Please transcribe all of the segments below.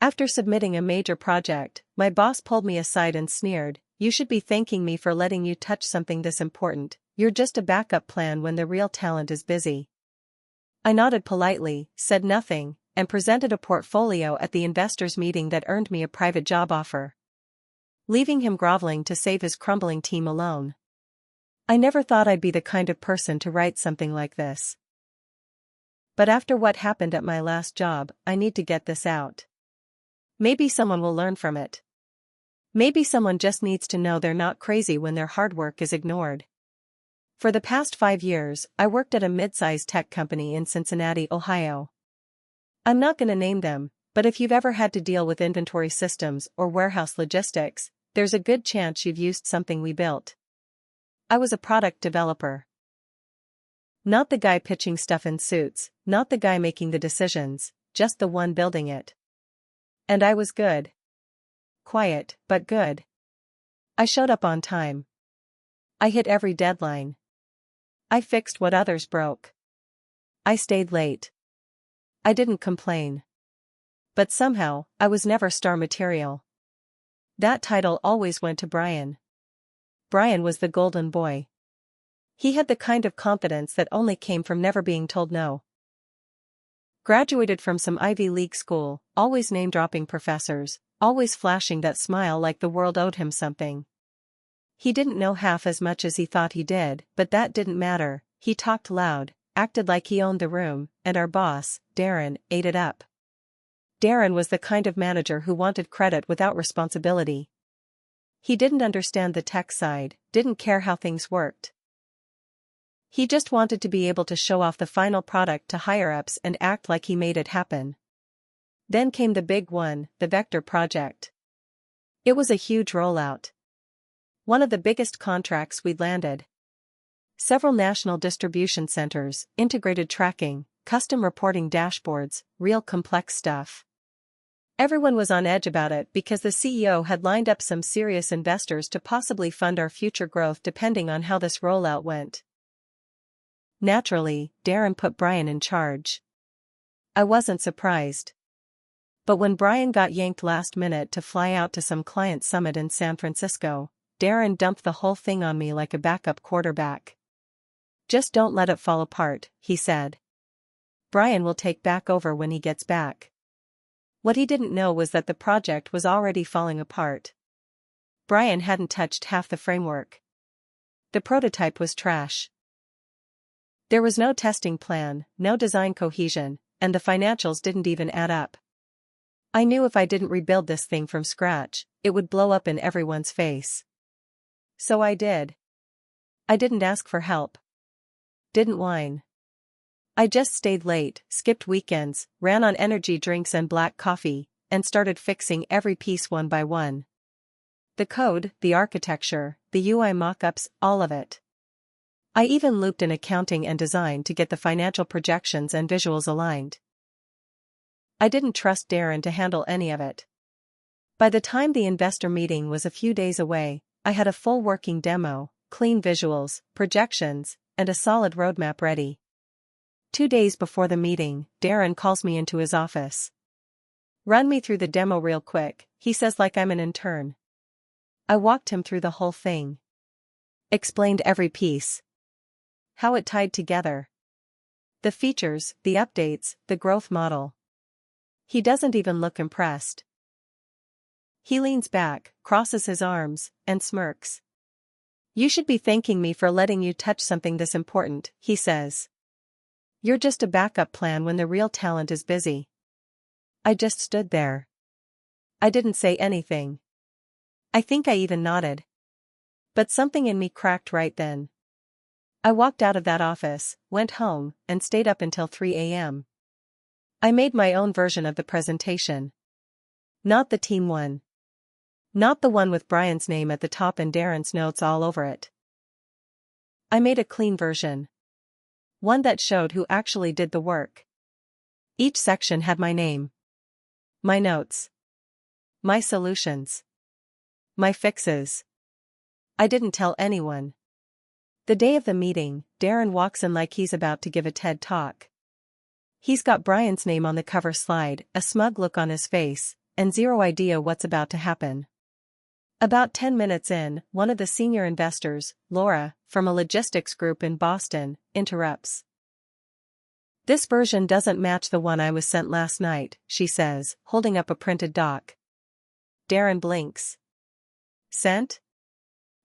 After submitting a major project, my boss pulled me aside and sneered, "You should be thanking me for letting you touch something this important. You're just a backup plan when the real talent is busy." I nodded politely, said nothing, and presented a portfolio at the investors' meeting that earned me a private job offer, leaving him groveling to save his crumbling team alone. I never thought I'd be the kind of person to write something like this. But after what happened at my last job, I need to get this out. Maybe someone will learn from it. Maybe someone just needs to know they're not crazy when their hard work is ignored. For the past 5 years, I worked at a mid-sized tech company in Cincinnati, Ohio. I'm not gonna name them, but if you've ever had to deal with inventory systems or warehouse logistics, there's a good chance you've used something we built. I was a product developer. Not the guy pitching stuff in suits, not the guy making the decisions, just the one building it. And I was good. Quiet, but good. I showed up on time. I hit every deadline. I fixed what others broke. I stayed late. I didn't complain. But somehow, I was never star material. That title always went to Brian. Brian was the golden boy. He had the kind of confidence that only came from never being told no. Graduated from some Ivy League school, always name-dropping professors, always flashing that smile like the world owed him something. He didn't know half as much as he thought he did, but that didn't matter. He talked loud, acted like he owned the room, and our boss, Darren, ate it up. Darren was the kind of manager who wanted credit without responsibility. He didn't understand the tech side, didn't care how things worked. He just wanted to be able to show off the final product to higher-ups and act like he made it happen. Then came the big one, the Vector project. It was a huge rollout. One of the biggest contracts we'd landed. Several national distribution centers, integrated tracking, custom reporting dashboards, real complex stuff. Everyone was on edge about it because the CEO had lined up some serious investors to possibly fund our future growth depending on how this rollout went. Naturally, Darren put Brian in charge. I wasn't surprised. But when Brian got yanked last minute to fly out to some client summit in San Francisco, Darren dumped the whole thing on me like a backup quarterback. "Just don't let it fall apart," he said. "Brian will take back over when he gets back." What he didn't know was that the project was already falling apart. Brian hadn't touched half the framework. The prototype was trash. There was no testing plan, no design cohesion, and the financials didn't even add up. I knew if I didn't rebuild this thing from scratch, it would blow up in everyone's face. So I did. I didn't ask for help. Didn't whine. I just stayed late, skipped weekends, ran on energy drinks and black coffee, and started fixing every piece one by one. The code, the architecture, the UI mockups, all of it. I even looped in accounting and design to get the financial projections and visuals aligned. I didn't trust Darren to handle any of it. By the time the investor meeting was a few days away, I had a full working demo, clean visuals, projections, and a solid roadmap ready. 2 days before the meeting, Darren calls me into his office. "Run me through the demo real quick," he says like I'm an intern. I walked him through the whole thing. Explained every piece. How it tied together. The features, the updates, the growth model. He doesn't even look impressed. He leans back, crosses his arms, and smirks. "You should be thanking me for letting you touch something this important," he says. "You're just a backup plan when the real talent is busy." I just stood there. I didn't say anything. I think I even nodded. But something in me cracked right then. I walked out of that office, went home, and stayed up until 3 a.m. I made my own version of the presentation. Not the team one. Not the one with Brian's name at the top and Darren's notes all over it. I made a clean version. One that showed who actually did the work. Each section had my name. My notes. My solutions. My fixes. I didn't tell anyone. The day of the meeting, Darren walks in like he's about to give a TED talk. He's got Brian's name on the cover slide, a smug look on his face, and zero idea what's about to happen. About 10 minutes in, one of the senior investors, Laura, from a logistics group in Boston, interrupts. "This version doesn't match the one I was sent last night," she says, holding up a printed doc. Darren blinks. "Sent?"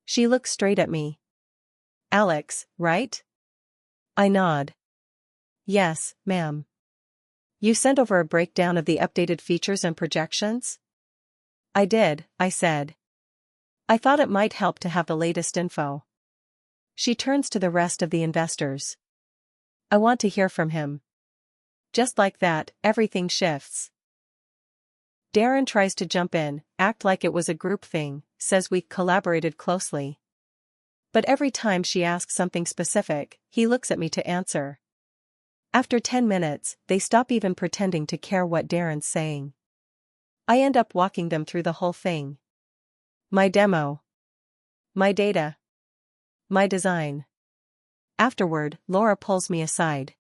She looks straight at me. "Alex, right?" I nod. "Yes, ma'am." "You sent over a breakdown of the updated features and projections?" "I did," I said. "I thought it might help to have the latest info." She turns to the rest of the investors. "I want to hear from him." Just like that, everything shifts. Darren tries to jump in, act like it was a group thing, says we collaborated closely. But every time she asks something specific, he looks at me to answer. After 10 minutes, they stop even pretending to care what Darren's saying. I end up walking them through the whole thing. My demo. My data. My design. Afterward, Laura pulls me aside.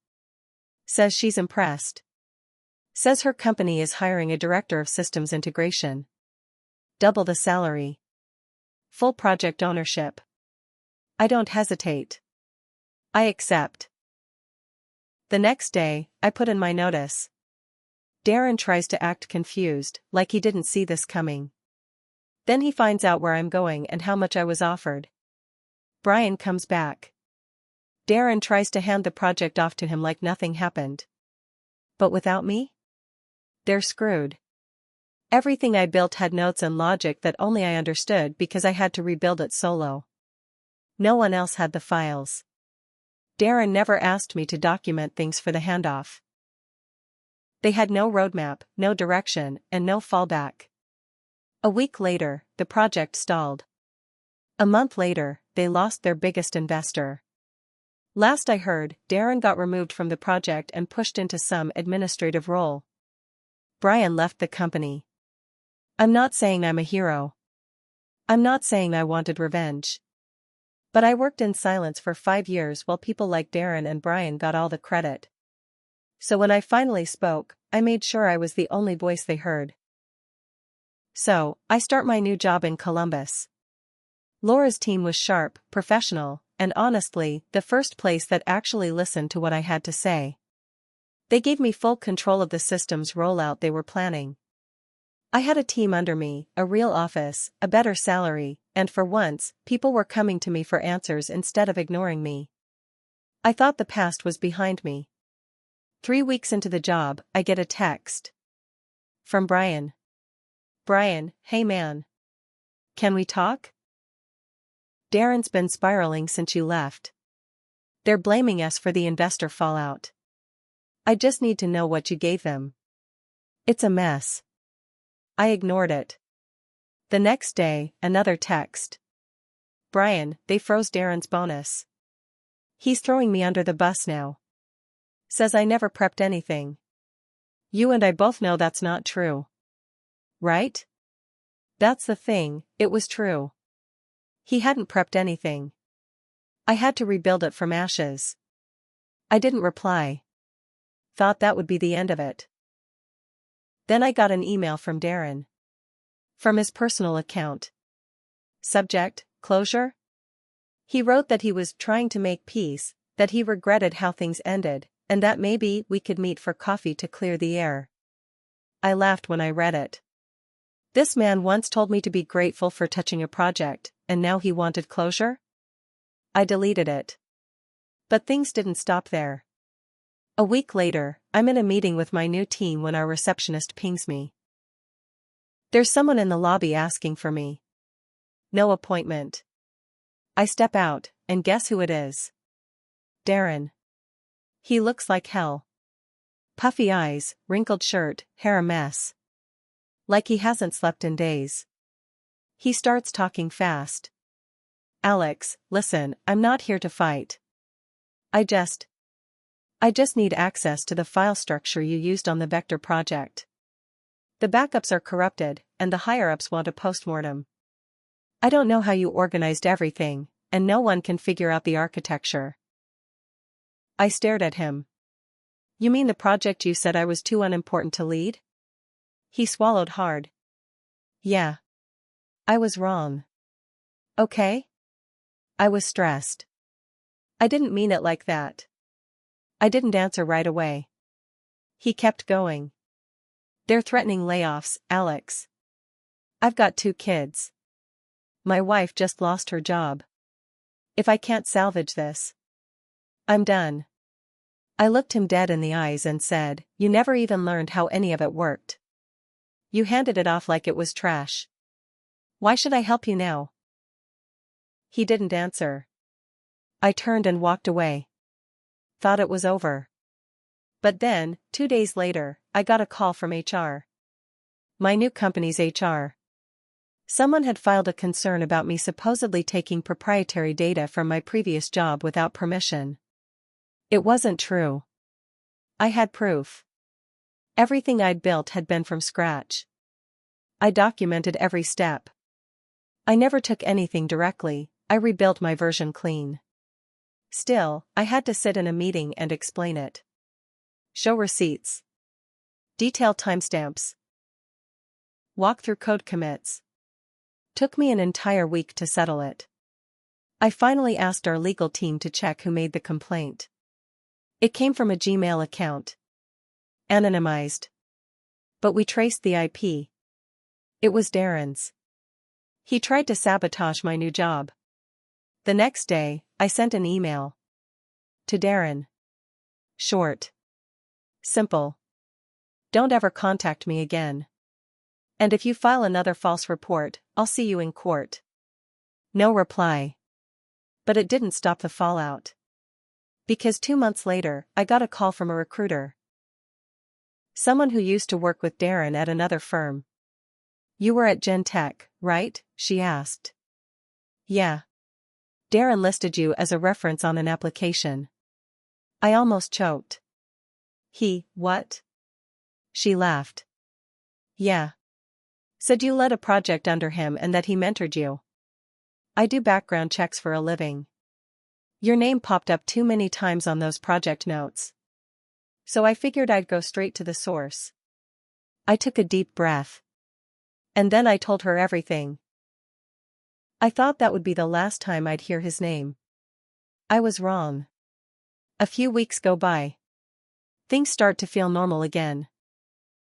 Says she's impressed. Says her company is hiring a director of systems integration. Double the salary. Full project ownership. I don't hesitate. I accept. The next day, I put in my notice. Darren tries to act confused, like he didn't see this coming. Then he finds out where I'm going and how much I was offered. Brian comes back. Darren tries to hand the project off to him like nothing happened. But without me? They're screwed. Everything I built had notes and logic that only I understood because I had to rebuild it solo. No one else had the files. Darren never asked me to document things for the handoff. They had no roadmap, no direction, and no fallback. A week later, the project stalled. A month later, they lost their biggest investor. Last I heard, Darren got removed from the project and pushed into some administrative role. Brian left the company. I'm not saying I'm a hero. I'm not saying I wanted revenge. But I worked in silence for 5 years while people like Darren and Brian got all the credit. So when I finally spoke, I made sure I was the only voice they heard. So, I start my new job in Columbus. Laura's team was sharp, professional, and honestly, the first place that actually listened to what I had to say. They gave me full control of the system's rollout they were planning. I had a team under me, a real office, a better salary, and for once, people were coming to me for answers instead of ignoring me. I thought the past was behind me. 3 weeks into the job, I get a text. From Brian. "Brian, hey man. Can we talk? Darren's been spiraling since you left. They're blaming us for the investor fallout. I just need to know what you gave them. It's a mess." I ignored it. The next day, another text. "Brian, they froze Darren's bonus. He's throwing me under the bus now. Says I never prepped anything. You and I both know that's not true. Right?" That's the thing, it was true. He hadn't prepped anything. I had to rebuild it from ashes. I didn't reply. Thought that would be the end of it. Then I got an email from Darren. From his personal account. Subject, closure? He wrote that he was trying to make peace, that he regretted how things ended, and that maybe we could meet for coffee to clear the air. I laughed when I read it. This man once told me to be grateful for touching a project, and now he wanted closure? I deleted it. But things didn't stop there. A week later, I'm in a meeting with my new team when our receptionist pings me. There's someone in the lobby asking for me. No appointment. I step out, and guess who it is? Darren. He looks like hell. Puffy eyes, wrinkled shirt, hair a mess. Like he hasn't slept in days. He starts talking fast. "Alex, listen, I'm not here to fight. I just need access to the file structure you used on the Vector project. The backups are corrupted, and the higher-ups want a postmortem. I don't know how you organized everything, and no one can figure out the architecture." I stared at him. "You mean the project you said I was too unimportant to lead?" He swallowed hard. Yeah. I was wrong. Okay? I was stressed. I didn't mean it like that. I didn't answer right away. He kept going. They're threatening layoffs, Alex. I've got 2 kids. My wife just lost her job. If I can't salvage this, I'm done. I looked him dead in the eyes and said, "You never even learned how any of it worked. You handed it off like it was trash. Why should I help you now?" He didn't answer. I turned and walked away. Thought it was over. But then, 2 days later, I got a call from HR. My new company's HR. Someone had filed a concern about me supposedly taking proprietary data from my previous job without permission. It wasn't true. I had proof. Everything I'd built had been from scratch. I documented every step. I never took anything directly, I rebuilt my version clean. Still, I had to sit in a meeting and explain it. Show receipts. Detail timestamps. Walk through code commits. Took me an entire week to settle it. I finally asked our legal team to check who made the complaint. It came from a Gmail account. Anonymized. But we traced the IP. It was Darren's. He tried to sabotage my new job. The next day, I sent an email. To Darren. Short. Simple. Don't ever contact me again. And if you file another false report, I'll see you in court. No reply. But it didn't stop the fallout. Because 2 months later, I got a call from a recruiter. Someone who used to work with Darren at another firm. "You were at Gentech, right?" she asked. "Yeah. Darren listed you as a reference on an application." I almost choked. What? She laughed. Yeah. Said you led a project under him and that he mentored you. I do background checks for a living. Your name popped up too many times on those project notes. So I figured I'd go straight to the source. I took a deep breath. And then I told her everything. I thought that would be the last time I'd hear his name. I was wrong. A few weeks go by. Things start to feel normal again.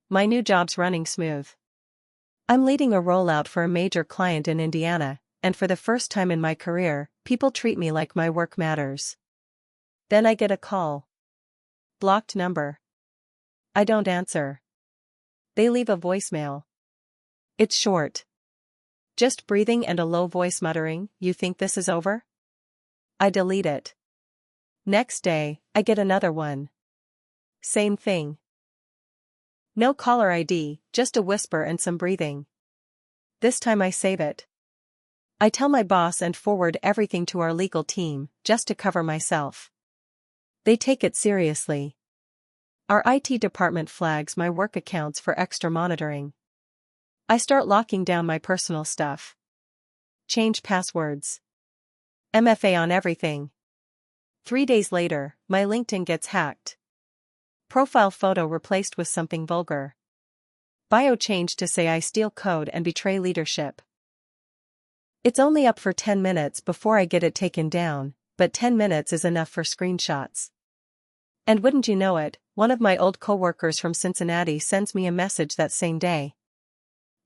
My new job's running smooth. I'm leading a rollout for a major client in Indiana, and for the first time in my career, people treat me like my work matters. Then I get a call. Blocked number. I don't answer. They leave a voicemail. It's short. Just breathing and a low voice muttering, "You think this is over?" I delete it. Next day, I get another one. Same thing. No caller ID, just a whisper and some breathing. This time I save it. I tell my boss and forward everything to our legal team, just to cover myself. They take it seriously. Our IT department flags my work accounts for extra monitoring. I start locking down my personal stuff. Change passwords. MFA on everything. 3 days later, my LinkedIn gets hacked. Profile photo replaced with something vulgar. Bio changed to say I steal code and betray leadership. It's only up for 10 minutes before I get it taken down, but 10 minutes is enough for screenshots. And wouldn't you know it, one of my old coworkers from Cincinnati sends me a message that same day.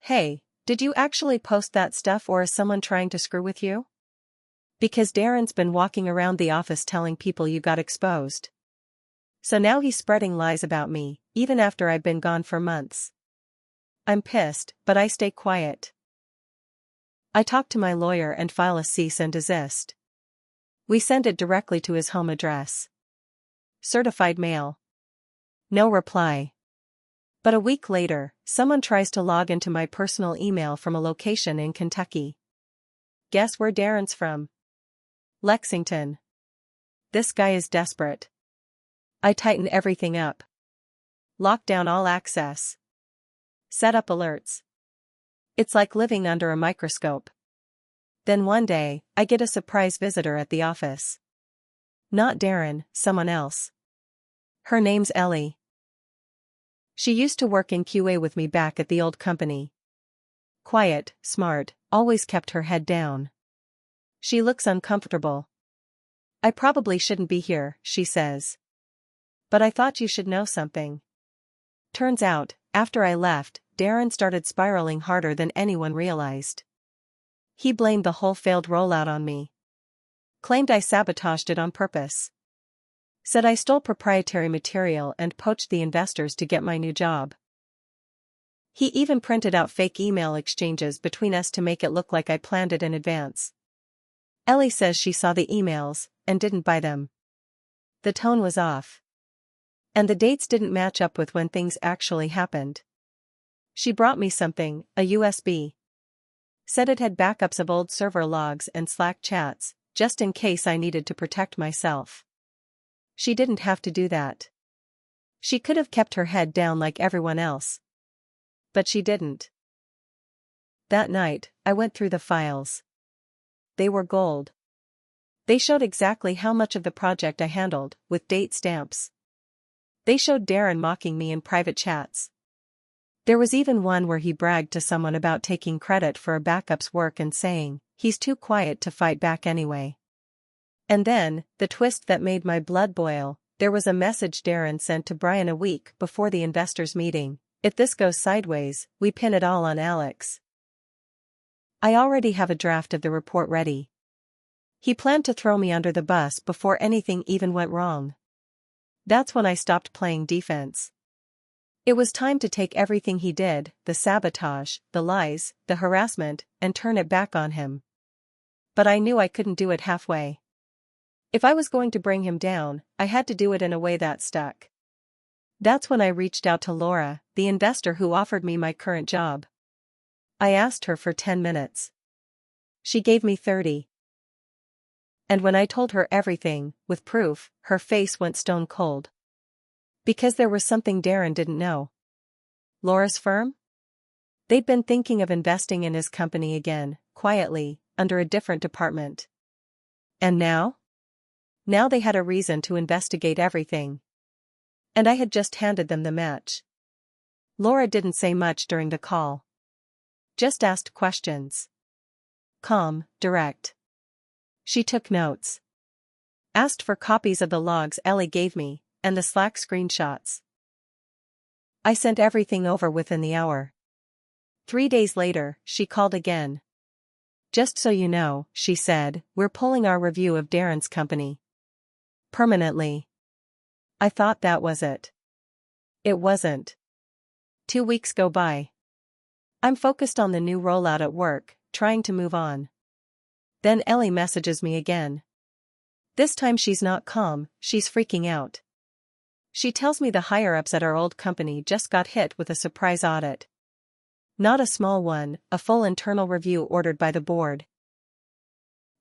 "Hey, did you actually post that stuff or is someone trying to screw with you? Because Darren's been walking around the office telling people you got exposed. So now he's spreading lies about me, even after I've been gone for months." I'm pissed, but I stay quiet. I talk to my lawyer and file a cease and desist. We send it directly to his home address. Certified mail. No reply. But a week later, someone tries to log into my personal email from a location in Kentucky. Guess where Darren's from? Lexington. This guy is desperate. I tighten everything up. Lock down all access. Set up alerts. It's like living under a microscope. Then one day, I get a surprise visitor at the office. Not Darren, someone else. Her name's Ellie. She used to work in QA with me back at the old company. Quiet, smart, always kept her head down. She looks uncomfortable. I probably shouldn't be here, she says. But I thought you should know something. Turns out, after I left, Darren started spiraling harder than anyone realized. He blamed the whole failed rollout on me. Claimed I sabotaged it on purpose. Said I stole proprietary material and poached the investors to get my new job. He even printed out fake email exchanges between us to make it look like I planned it in advance. Ellie says she saw the emails, and didn't buy them. The tone was off. And the dates didn't match up with when things actually happened. She brought me something, a USB. Said it had backups of old server logs and Slack chats, just in case I needed to protect myself. She didn't have to do that. She could have kept her head down like everyone else. But she didn't. That night, I went through the files. They were gold. They showed exactly how much of the project I handled, with date stamps. They showed Darren mocking me in private chats. There was even one where he bragged to someone about taking credit for a backup's work and saying, "He's too quiet to fight back anyway." And then, the twist that made my blood boil, there was a message Darren sent to Brian a week before the investors' meeting. If this goes sideways, we pin it all on Alex. I already have a draft of the report ready. He planned to throw me under the bus before anything even went wrong. That's when I stopped playing defense. It was time to take everything he did, the sabotage, the lies, the harassment, and turn it back on him. But I knew I couldn't do it halfway. If I was going to bring him down, I had to do it in a way that stuck. That's when I reached out to Laura, the investor who offered me my current job. I asked her for 10 minutes. She gave me 30. And when I told her everything, with proof, her face went stone cold. Because there was something Darren didn't know. Laura's firm? They'd been thinking of investing in his company again, quietly, under a different department. And now? Now they had a reason to investigate everything. And I had just handed them the match. Laura didn't say much during the call. Just asked questions. Calm, direct. She took notes. Asked for copies of the logs Ellie gave me, and the Slack screenshots. I sent everything over within the hour. 3 days later, she called again. Just so you know, she said, we're pulling our review of Darren's company. Permanently. I thought that was it. It wasn't. 2 weeks go by. I'm focused on the new rollout at work, trying to move on. Then Ellie messages me again. This time she's not calm, she's freaking out. She tells me the higher-ups at our old company just got hit with a surprise audit. Not a small one, a full internal review ordered by the board.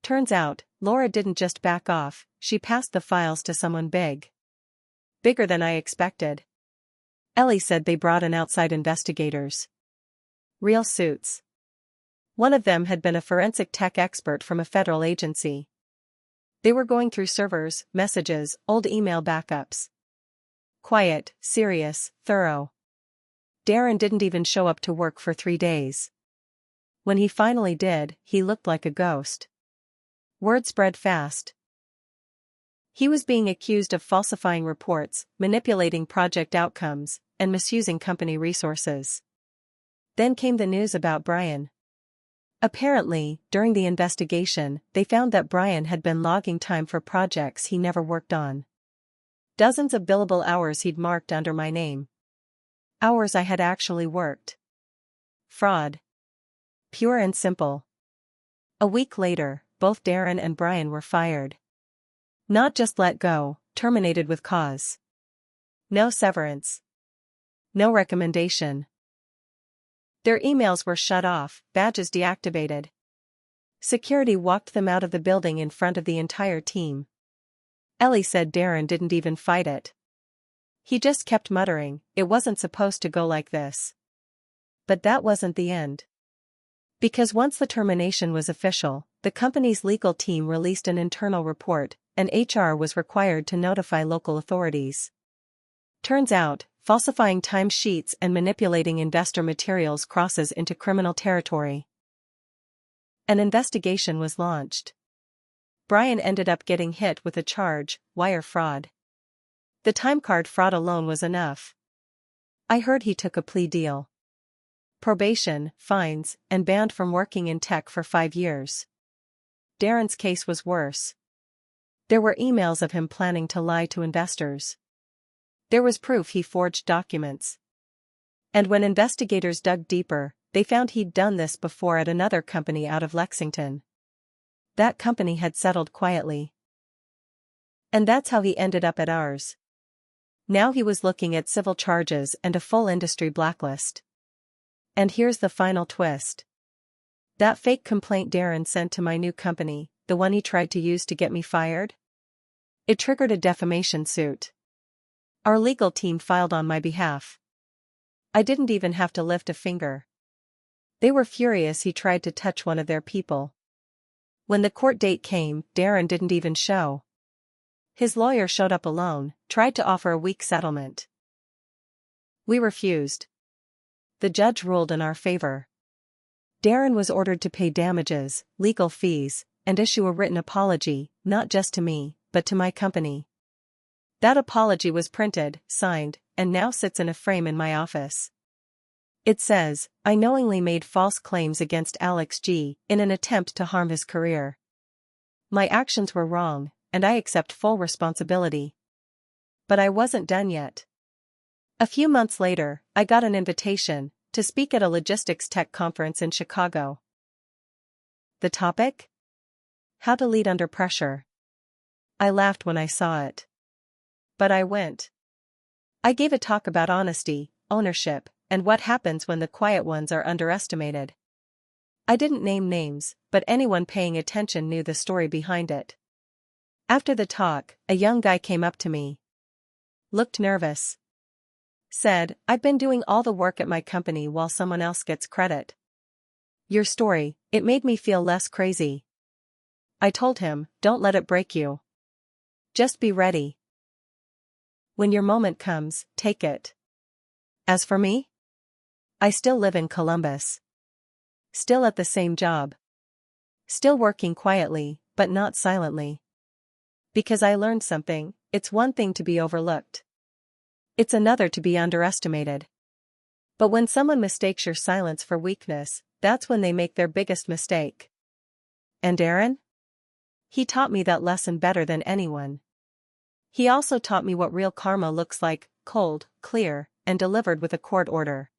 Turns out, Laura didn't just back off, she passed the files to someone big. Bigger than I expected. Ellie said they brought in outside investigators. Real suits. One of them had been a forensic tech expert from a federal agency. They were going through servers, messages, old email backups. Quiet, serious, thorough. Darren didn't even show up to work for 3 days. When he finally did, he looked like a ghost. Word spread fast. He was being accused of falsifying reports, manipulating project outcomes, and misusing company resources. Then came the news about Brian. Apparently, during the investigation, they found that Brian had been logging time for projects he never worked on. Dozens of billable hours he'd marked under my name. Hours I had actually worked. Fraud. Pure and simple. A week later, both Darren and Brian were fired. Not just let go, terminated with cause. No severance. No recommendation. Their emails were shut off, badges deactivated. Security walked them out of the building in front of the entire team. Ellie said Darren didn't even fight it. He just kept muttering, it wasn't supposed to go like this. But that wasn't the end. Because once the termination was official, the company's legal team released an internal report, and HR was required to notify local authorities. Turns out, falsifying timesheets and manipulating investor materials crosses into criminal territory. An investigation was launched. Brian ended up getting hit with a charge, wire fraud. The timecard fraud alone was enough. I heard he took a plea deal. Probation, fines, and banned from working in tech for 5 years. Darren's case was worse. There were emails of him planning to lie to investors. There was proof he forged documents. And when investigators dug deeper, they found he'd done this before at another company out of Lexington. That company had settled quietly. And that's how he ended up at ours. Now he was looking at civil charges and a full industry blacklist. And here's the final twist. That fake complaint Darren sent to my new company, the one he tried to use to get me fired? It triggered a defamation suit. Our legal team filed on my behalf. I didn't even have to lift a finger. They were furious he tried to touch one of their people. When the court date came, Darren didn't even show. His lawyer showed up alone, tried to offer a weak settlement. We refused. The judge ruled in our favor. Darren was ordered to pay damages, legal fees, and issue a written apology, not just to me, but to my company. That apology was printed, signed, and now sits in a frame in my office. It says, I knowingly made false claims against Alex G. in an attempt to harm his career. My actions were wrong, and I accept full responsibility. But I wasn't done yet. A few months later, I got an invitation to speak at a logistics tech conference in Chicago. The topic? How to lead under pressure. I laughed when I saw it. But I went. I gave a talk about honesty, ownership, and what happens when the quiet ones are underestimated. I didn't name names, but anyone paying attention knew the story behind it. After the talk, a young guy came up to me. Looked nervous. Said, I've been doing all the work at my company while someone else gets credit. Your story, it made me feel less crazy. I told him, don't let it break you. Just be ready. When your moment comes, take it. As for me? I still live in Columbus. Still at the same job. Still working quietly, but not silently. Because I learned something, it's one thing to be overlooked. It's another to be underestimated. But when someone mistakes your silence for weakness, that's when they make their biggest mistake. And Aaron? He taught me that lesson better than anyone. He also taught me what real karma looks like, cold, clear, and delivered with a court order.